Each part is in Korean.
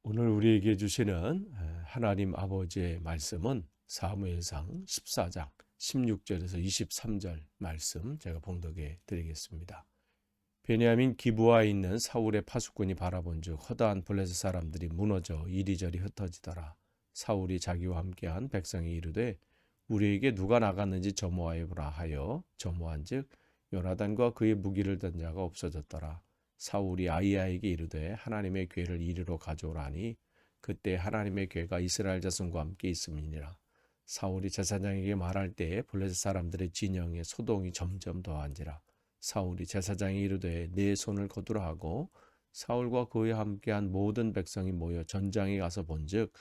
오늘 우리에게 주시는 하나님 아버지의 말씀은 사무엘상 14장 16절에서 23절 말씀 제가 봉독해 드리겠습니다. 베냐민 기브아에 있는 사울의 파수꾼이 바라본즉 허다한 블레셋 사람들이 무너져 이리저리 흩어지더라. 사울이 자기와 함께한 백성이 이르되 우리에게 누가 나갔는지 점호하여 보라 하여 점호한즉 요나단과 그의 무기를 든 자가 없어졌더라. 사울이 아히야에게 이르되 하나님의 궤를 이리로 가져오라 하니 그때 하나님의 궤가 이스라엘 자손과 함께 있음이니라. 사울이 제사장에게 말할 때에 블레셋 사람들의 진영에 소동이 점점 더한지라. 사울이 제사장이 이르되 내 손을 거두라 하고 사울과 그와 함께한 모든 백성이 모여 전장에 가서 본즉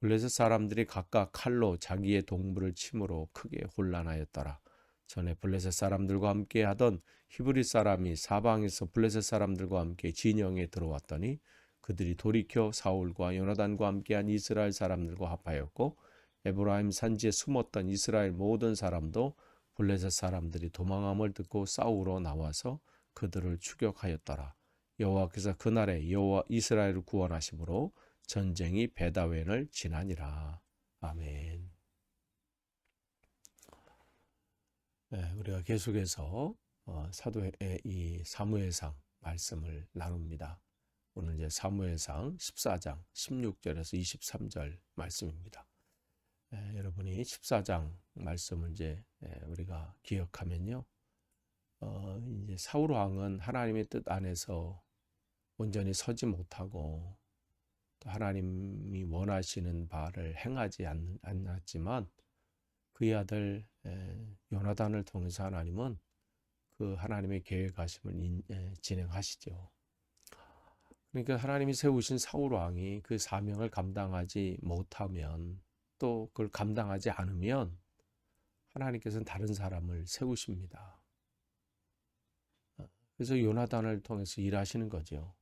블레셋 사람들이 각각 칼로 자기의 동물을 침으로 크게 혼란하였더라. 전에 블레셋 사람들과 함께 하던 히브리 사람이 사방에서 블레셋 사람들과 함께 진영에 들어왔더니 그들이 돌이켜 사울과 요나단과 함께한 이스라엘 사람들과 합하였고 에브라임 산지에 숨었던 이스라엘 모든 사람도 블레셋 사람들이 도망함을 듣고 싸우러 나와서 그들을 추격하였더라. 여호와께서 그날에 여호와 이스라엘을 구원하심으로 전쟁이 베다웬을 지나니라. 아멘. 우리가 계속해서 사도의 이 사무엘상 말씀을 나눕니다. 오늘 이제 사무엘상 14장 16절에서 23절 말씀입니다. 여러분이 14장 말씀을 이제 우리가 기억하면요, 이제 사울 왕은 하나님의 뜻 안에서 온전히 서지 못하고 또 하나님이 원하시는 바를 행하지 않았지만 그의 아들 요나단을 통해서 하나님은 그 하나님의 계획하심을 진행하시죠. 그러니까 하나님이 세우신 사울 왕이 그 사명을 감당하지 못하면 또 그걸 감당하지 않으면 하나님께서는 다른 사람을 세우십니다. 그래서 요나단을 통해서 일하시는 거죠.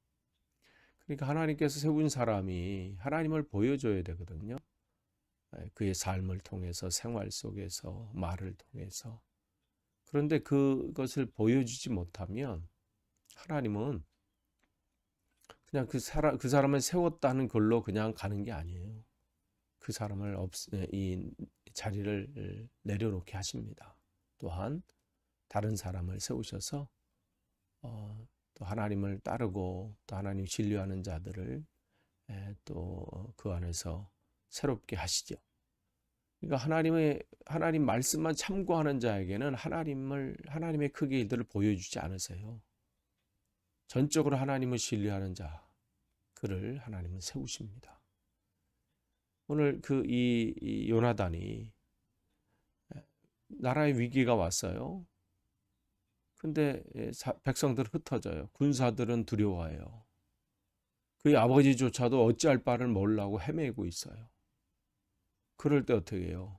그러니까 하나님께서 세운 사람이 하나님을 보여줘야 되거든요. 그의 삶을 통해서, 생활 속에서, 말을 통해서. 그런데 그것을 보여주지 못하면 하나님은 그냥 그 사람을 세웠다는 걸로 그냥 가는 게 아니에요. 그 사람을 이 자리를 내려놓게 하십니다. 또한 다른 사람을 세우셔서 또 하나님을 따르고 또 하나님 신뢰하는 자들을 또 그 안에서 새롭게 하시죠. 그러니까 하나님 말씀만 참고하는 자에게는 하나님의 크기의 일들을 보여주지 않으세요. 전적으로 하나님을 신뢰하는 자, 그를 하나님은 세우십니다. 오늘 이 요나단이 나라의 위기가 왔어요. 근데 백성들은 흩어져요. 군사들은 두려워해요. 그의 아버지조차도 어찌할 바를 몰라고 헤매고 있어요. 그럴 때 어떻게 해요?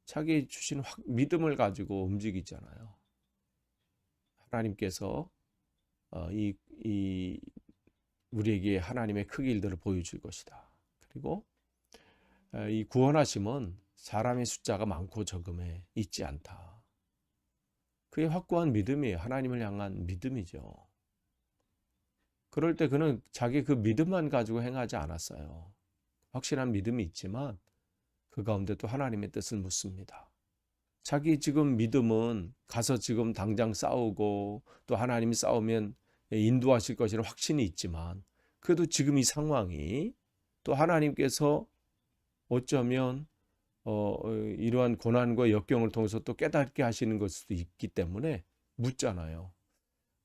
자기 주신 믿음을 가지고 움직이잖아요. 하나님께서 우리에게 하나님의 크기 일들을 보여줄 것이다. 그리고 이 구원하심은 사람의 숫자가 많고 적음에 있지 않다. 그의 확고한 믿음이 하나님을 향한 믿음이죠. 그럴 때 그는 자기 그 믿음만 가지고 행하지 않았어요. 확실한 믿음이 있지만 그 가운데 또 하나님의 뜻을 묻습니다. 자기 지금 믿음은 가서 지금 당장 싸우고 또 하나님이 싸우면 인도하실 것이라는 확신이 있지만 그래도 지금 이 상황이 또 하나님께서 어쩌면 이러한 고난과 역경을 통해서 또 깨닫게 하시는 것일 수도 있기 때문에 묻잖아요.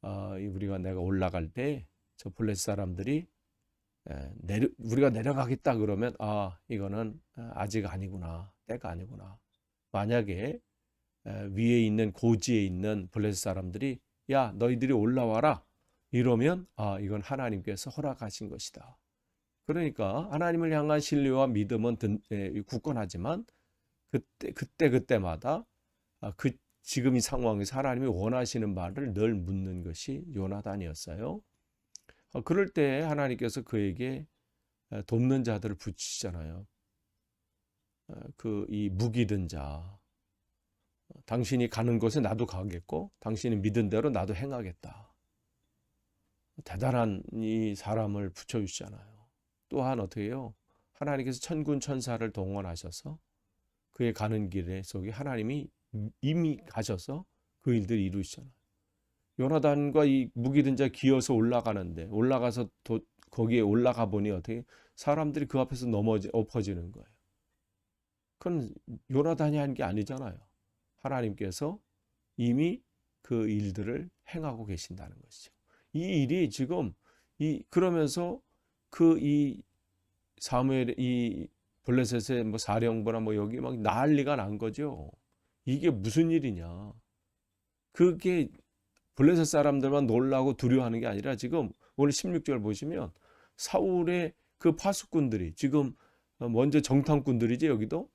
내가 올라갈 때 저 블레셋 사람들이 우리가 내려가겠다 그러면 이거는 아직 아니구나, 때가 아니구나. 만약에 위에 있는 고지에 있는 블레셋 사람들이 야 너희들이 올라와라 이러면 이건 하나님께서 허락하신 것이다. 그러니까 하나님을 향한 신뢰와 믿음은 굳건하지만 그때마다 지금 이 상황에서 하나님이 원하시는 바를 늘 묻는 것이 요나단이었어요. 그럴 때 하나님께서 그에게 돕는 자들을 붙이시잖아요. 이 무기 든 자, 당신이 가는 곳에 나도 가겠고 당신이 믿은 대로 나도 행하겠다. 대단한 이 사람을 붙여주시잖아요. 또한 어떻게 해요? 하나님께서 천군 천사를 동원하셔서 그의 가는 길에 속에 하나님이 이미 가셔서 그 일들을 이루시잖아요. 요나단과 이 무기든 자 기어서 올라가는데 올라가서 거기에 올라가 보니 어떻게 사람들이 그 앞에서 엎어지는 거예요. 그건 요나단이 한 게 아니잖아요. 하나님께서 이미 그 일들을 행하고 계신다는 것이죠. 이 일이 지금 그러면서 이 사무엘 이 블레셋의 뭐 사령부나 뭐 여기 막 난리가 난 거죠. 이게 무슨 일이냐? 그게 블레셋 사람들만 놀라고 두려워하는 게 아니라 지금 오늘 16절 보시면 사울의 그 파수꾼들이 지금 먼저 정탐꾼들이지 여기도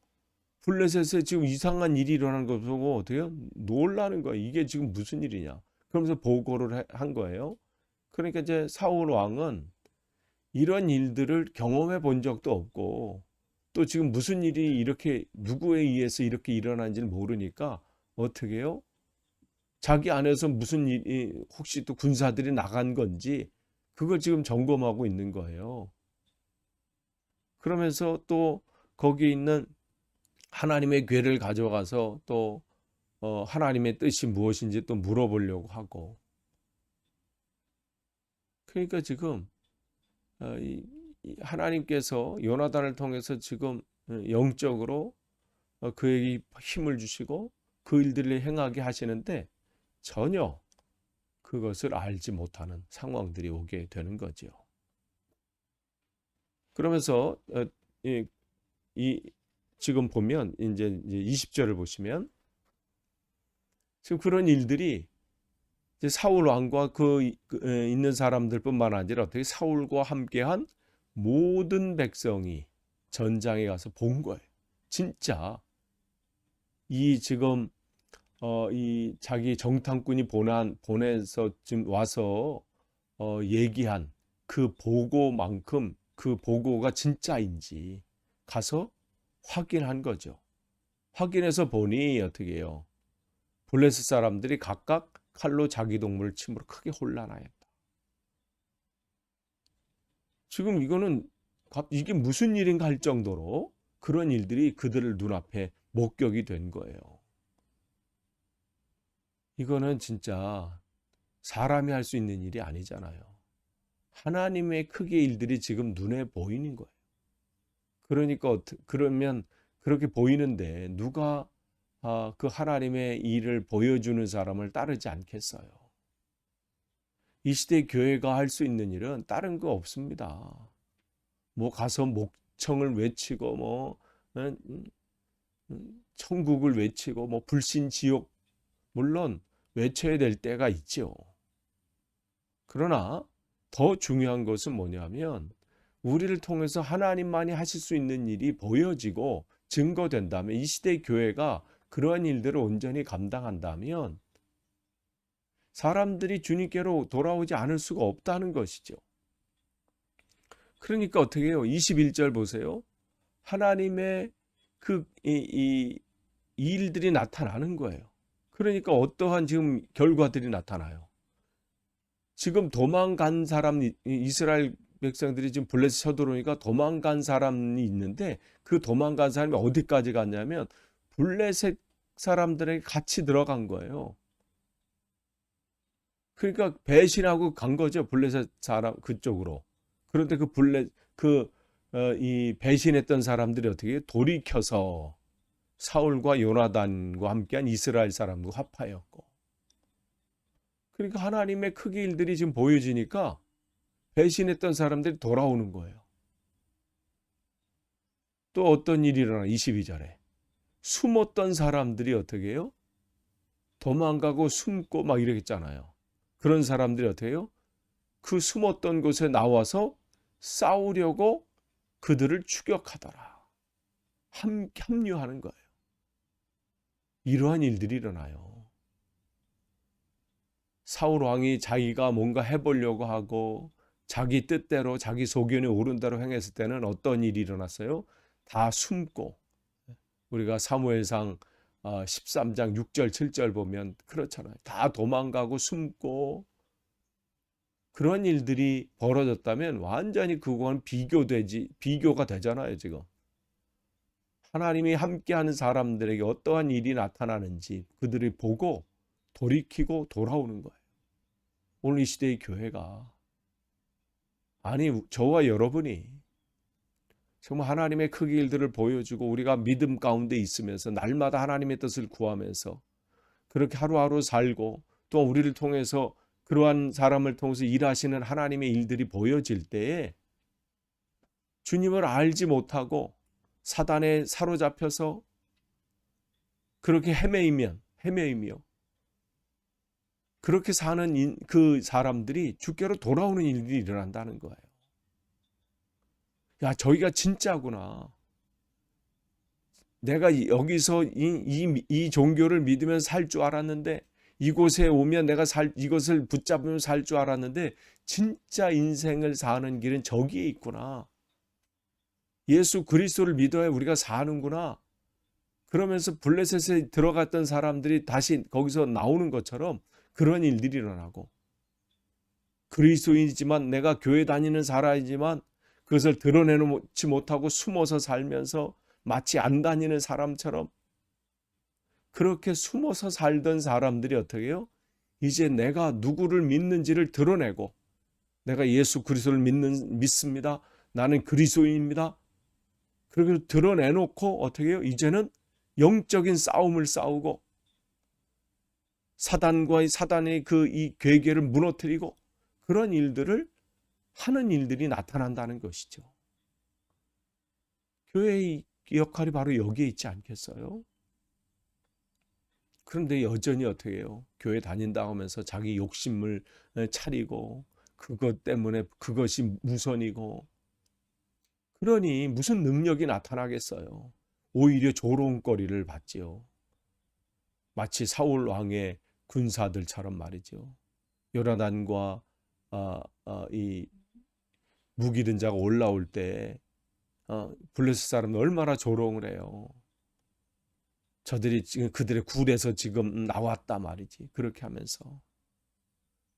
블레셋에 지금 이상한 일이 일어나는 거 보고 어떻게 놀라는 거예요. 이게 지금 무슨 일이냐? 그러면서 보고를 한 거예요. 그러니까 이제 사울 왕은 이런 일들을 경험해 본 적도 없고 또 지금 무슨 일이 이렇게 누구에 의해서 이렇게 일어난지를 모르니까 어떻게 해요? 자기 안에서 무슨 일이 혹시 또 군사들이 나간 건지 그걸 지금 점검하고 있는 거예요. 그러면서 또 거기 있는 하나님의 궤를 가져가서 또 하나님의 뜻이 무엇인지 또 물어보려고 하고 그러니까 지금 하나님께서 요나단을 통해서 지금 영적으로 그에게 힘을 주시고 그 일들을 행하게 하시는데 전혀 그것을 알지 못하는 상황들이 오게 되는 거죠. 그러면서 지금 보면 이제 20절을 보시면 지금 그런 일들이 이제 사울 왕과 있는 사람들뿐만 아니라 어떻게 사울과 함께한 모든 백성이 전장에 가서 본 거예요. 진짜 이 지금 이 자기 정탐꾼이 보내서 지금 와서 얘기한 그 보고만큼 그 보고가 진짜인지 가서 확인한 거죠. 확인해서 보니 어떻게 해요? 블레셋 사람들이 각각 칼로 자기 동물을 침으로 크게 혼란하였다. 지금 이게 무슨 일인가 할 정도로 그런 일들이 그들을 눈앞에 목격이 된 거예요. 이거는 진짜 사람이 할 수 있는 일이 아니잖아요. 하나님의 크기의 일들이 지금 눈에 보이는 거예요. 그러니까 그러면 그렇게 보이는데 누가 그 하나님의 일을 보여주는 사람을 따르지 않겠어요? 이 시대 교회가 할 수 있는 일은 다른 거 없습니다. 뭐 가서 목청을 외치고 뭐 천국을 외치고 뭐 불신 지옥 물론 외쳐야 될 때가 있죠. 그러나 더 중요한 것은 뭐냐면 우리를 통해서 하나님만이 하실 수 있는 일이 보여지고 증거된다면 이 시대 교회가 그러한 일들을 온전히 감당한다면 사람들이 주님께로 돌아오지 않을 수가 없다는 것이죠. 그러니까 어떻게 해요? 21절 보세요. 하나님의 이 일들이 나타나는 거예요. 그러니까 어떠한 지금 결과들이 나타나요. 지금 도망간 사람, 이스라엘 백성들이 지금 블레셋 쳐들어오니까 도망간 사람이 있는데 그 도망간 사람이 어디까지 갔냐면 블레셋 사람들에게 같이 들어간 거예요. 그러니까 배신하고 간 거죠. 블레셋 사람 그쪽으로. 그런데 이 배신했던 사람들이 어떻게 돌이켜서 사울과 요나단과 함께한 이스라엘 사람과 합하였고. 그러니까 하나님의 크기 일들이 지금 보여지니까 배신했던 사람들이 돌아오는 거예요. 또 어떤 일이 일어나 22절에 숨었던 사람들이 어떻게 해요? 도망가고 숨고 막 이러겠잖아요. 그런 사람들이 어떻게 해요? 그 숨었던 곳에 나와서 싸우려고 그들을 추격하더라. 합류하는 거예요. 이러한 일들이 일어나요. 사울 왕이 자기가 뭔가 해보려고 하고 자기 뜻대로 자기 소견에 오른 대로 행했을 때는 어떤 일이 일어났어요? 다 숨고 우리가 사무엘상 13장 6절 7절 보면 그렇잖아요. 다 도망가고 숨고 그런 일들이 벌어졌다면 완전히 그건 비교가 되잖아요, 지금. 하나님이 함께하는 사람들에게 어떠한 일이 나타나는지 그들이 보고 돌이키고 돌아오는 거예요. 오늘 이 시대의 교회가, 아니 저와 여러분이 정말 하나님의 크기 일들을 보여주고 우리가 믿음 가운데 있으면서 날마다 하나님의 뜻을 구하면서 그렇게 하루하루 살고 또 우리를 통해서 그러한 사람을 통해서 일하시는 하나님의 일들이 보여질 때에 주님을 알지 못하고 사단에 사로잡혀서 그렇게 헤매이며 그렇게 사는 그 사람들이 주께로 돌아오는 일이 일어난다는 거예요. 야, 저희가 진짜구나. 내가 여기서 이 종교를 믿으면서 살 줄 알았는데, 이곳에 오면 내가 이것을 붙잡으면 살 줄 알았는데 진짜 인생을 사는 길은 저기에 있구나. 예수 그리스도를 믿어야 우리가 사는구나. 그러면서 블레셋에 들어갔던 사람들이 다시 거기서 나오는 것처럼 그런 일들이 일어나고, 그리스도인이지만 내가 교회 다니는 사람이지만 그것을 드러내놓지 못하고 숨어서 살면서 마치 안 다니는 사람처럼 그렇게 숨어서 살던 사람들이 어떻게 해요? 이제 내가 누구를 믿는지를 드러내고, 내가 예수 그리스도를 믿습니다. 나는 그리스도인입니다. 그렇게 드러내놓고 어떻게 해요? 이제는 영적인 싸움을 싸우고 사단의 이 괴계를 무너뜨리고 그런 일들을 하는 일들이 나타난다는 것이죠. 교회의 역할이 바로 여기에 있지 않겠어요? 그런데 여전히 어떻게 해요? 교회 다닌다 하면서 자기 욕심을 차리고 그것 때문에 그것이 무선이고, 그러니 무슨 능력이 나타나겠어요? 오히려 조롱거리를 받지요. 마치 사울 왕의 군사들처럼 말이죠. 요나단과 이 무기든 자가 올라올 때 블레셋 사람은 얼마나 조롱을 해요. 저들이 지금 그들의 굴에서 지금 나왔다 말이지. 그렇게 하면서.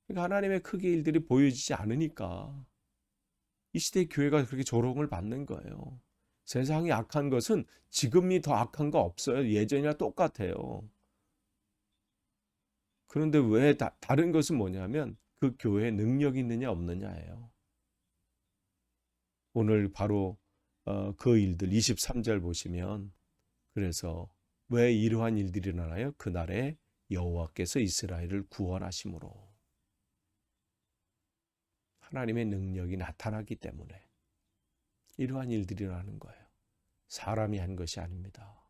그러니까 하나님의 크기 일들이 보여지지 않으니까 이 시대의 교회가 그렇게 조롱을 받는 거예요. 세상이 악한 것은 지금이 더 악한 거 없어요. 예전이랑 똑같아요. 그런데 왜 다른 것은 뭐냐면 그 교회에 능력이 있느냐 없느냐예요. 오늘 바로 그 일들 23절 보시면, 그래서 왜 이러한 일들이 일어나요? 그날에 여호와께서 이스라엘을 구원하심으로. 하나님의 능력이 나타나기 때문에 이러한 일들이 일어나는 거예요. 사람이 한 것이 아닙니다.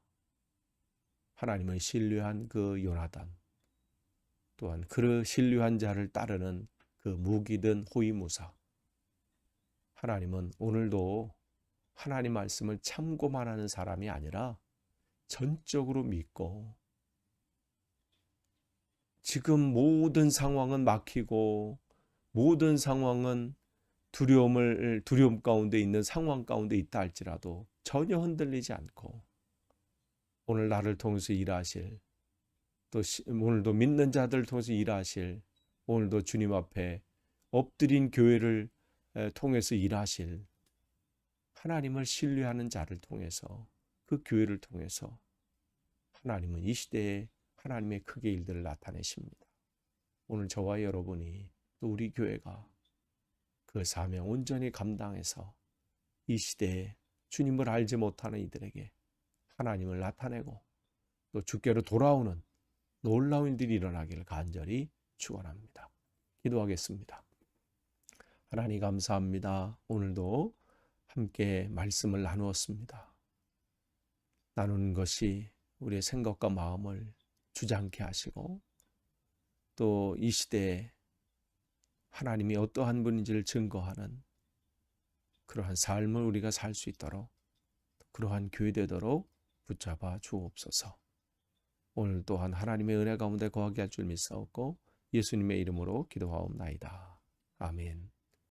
하나님은 신뢰한 그 요나단, 또한 그 신뢰한 자를 따르는 그 무기든 호위무사, 하나님은 오늘도 하나님 말씀을 참고만 하는 사람이 아니라 전적으로 믿고, 지금 모든 상황은 막히고 모든 상황은 두려움 가운데 있는 상황 가운데 있다 할지라도 전혀 흔들리지 않고 오늘 나를 통해서 일하실, 또 오늘도 믿는 자들을 통해서 일하실, 오늘도 주님 앞에 엎드린 교회를 통해서 일하실 하나님을 신뢰하는 자를 통해서, 그 교회를 통해서 하나님은 이 시대에 하나님의 크게 일들을 나타내십니다. 오늘 저와 여러분이, 또 우리 교회가 그 사명 온전히 감당해서 이 시대에 주님을 알지 못하는 이들에게 하나님을 나타내고 또 주께로 돌아오는 놀라운 일들이 일어나기를 간절히 축원합니다. 기도하겠습니다. 하나님 감사합니다. 오늘도 함께 말씀을 나누었습니다. 나누는 것이 우리의 생각과 마음을 주장케 하시고, 또 이 시대에 하나님이 어떠한 분인지를 증거하는 그러한 삶을 우리가 살 수 있도록, 그러한 교회 되도록 붙잡아 주옵소서. 오늘 또한 하나님의 은혜 가운데 거하게 할 줄 믿사옵고 예수님의 이름으로 기도하옵나이다. 아멘.